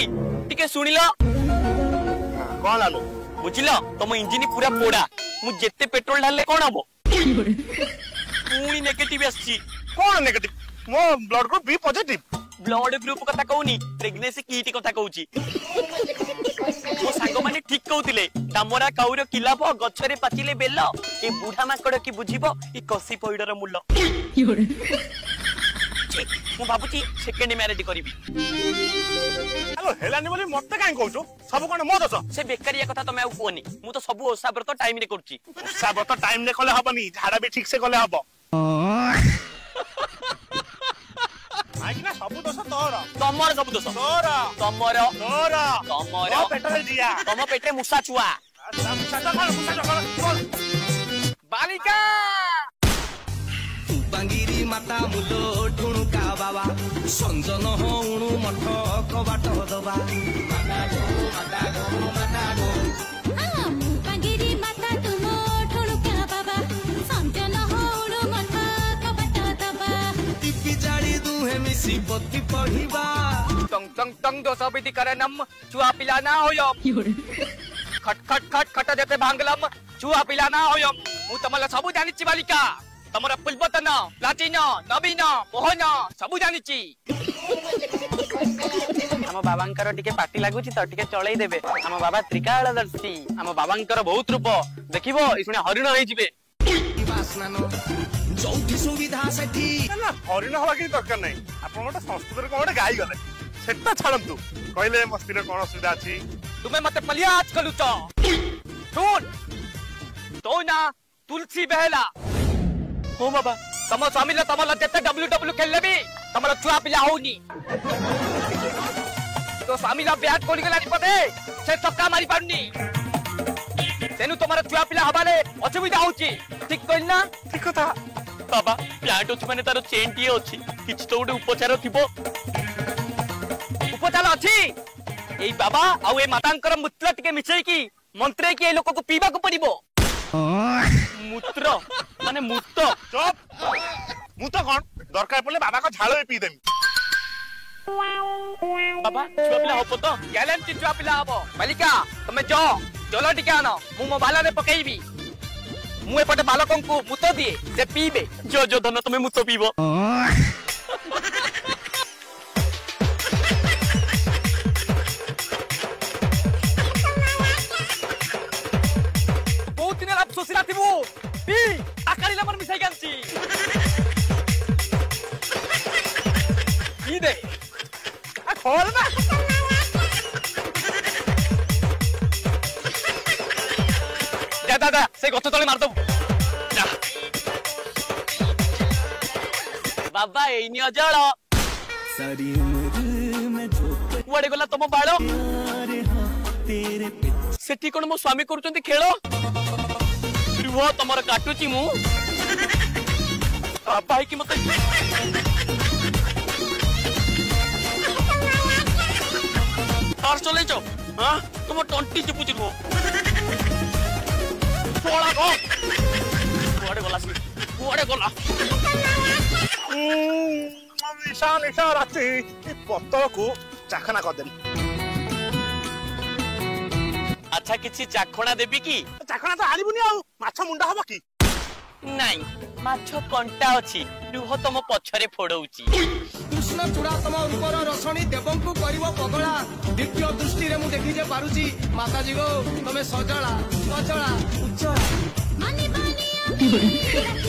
टिके सुनिलो कौन आलो बुझिलो तुम इंजिन पूरा पोड़ा मु जेते पेट्रोल ढाले कौन हबो पुणी नेगेटिव आसी कौन नेगेटिव मो blood group B positive blood group कथा कहूनी प्रेगनेंसी किट कथा कहूची मो सांग माने ठीक कहउतिले डामरा काउर किलाप गछरे पाचिले बेल ए बुढ़ा माकड़ की बुझिबो ई कसी पइडर मूल्य मु भाबुची सेकंड मैरिज करबी हेलो हेलानी बोली मते काई कहउछो सब कोन मो दस से बेकारिया कथा तमे आ कोनी मु तो सब ओसा व्रत टाइम रे करची ओसा व्रत टाइम रे कले हबनी झाड़ा भी ठीक से कले हबो आइना सब दस तोर तमर सब दोष तोर तमर तोर तमर ओ पेटरे दिया तम पेटे मुसा छुआ मुसा बालिका बांगिरी माता मुलो ठुणुका बाबा संजन होणु मठ कबाट दबा माता गो माता गो माता गो हां बांगिरी माता तुमो ठुणुका बाबा संजन होणु मठ कबाट दबा टिपी जाड़ी दुहे मिसी पति पढिबा टंग टंग टंग दोस विधि करे नम छुआ पिला ना होयो खट खट खट खट देते भांगलम छुआ पिला ना होयो मु तमला सब जानिची बालिका तमरा पूर्वतन प्राचीन नवीन मोहन सब जानिची हम बाबांकर टिके पार्टी लागुची तो टिके चळै देबे हम बाबा त्रिकालदर्शी हम बाबांकर बहुत रूप देखिबो इसने हरिण होई जिवे वासना नो जोठी सुविधा सेठी ना हरिण हवा की दरकार नहीं आपण गोटे संस्कृत को गोटे गाई गले सेटा छाड़ंतु कहले मस्तीर कोन सुविधा अछि तुम्हें मते पलियाज कलुच सुन तो ना तुलसी बहला हो बाबा तम स्वामी तमला जेते डब्ल्यू खेलले भी तमला छुआ पिला होनी तो स्वामी ब्याट कोली गला पदे से चक्का मारी पाउनी तेनु तमरा छुआ पिला हबाले असुविधा होची ठीक कहल ना ठीक कथा बाबा प्लांट अछि माने तार चेन टी अछि किछ तो उडे उपचार थिबो उपचार अछि एई बाबा आ ए मातांकर मूत्र टिके मिछै की मंत्रे की ए लोक को पीबा को पड़िबो मूत्र माने मूत्र चुप मु तो कोन दरकार पड़ले बाबा को झाड़ पी देमी बाबा छुआ पिला हबो तो ग्यारंटी छुआ पिला हबो बालिका तमे जो चलो टिके आनो मु मो बाला रे पकेइबी मु एपटे बालकन को मुतो दिए से पीबे जो जो धन तमे मुतो पीबो बहुत दिन आप सोसिला थिबो पी आकाली लमन मिसाई गांची पी दे आ खोल ना दादा से गत तले मार दो बाबा एई नि अजळ सारी उम्र में धोखे कुआडे गला तम बाळ रे हां तेरे सेठी कोन मो स्वामी करूचंती खेळ रुह तमर काटुची मु बाबा की मते तार चले छो हां तुम टंटी चिपुची रुह पोळा गो कुआडे गला सी कुआडे गला निशा निशा राती पत्तल को चाखना कर देली अच्छा किछि चाखणा देबी की चाखना तो आनिबुनी आ माछ मुंडा हबो की नहीं माछ कंटा अछि रुह तम पछरे फोड़ौची कृष्ण चूड़ा तम रूपर रसणी देवंकु करिवो पगला द्वितीय दृष्टि रे मु देखि जे पारुची माताजी गो तमे सजला सजला उज्जवला मनी बानिया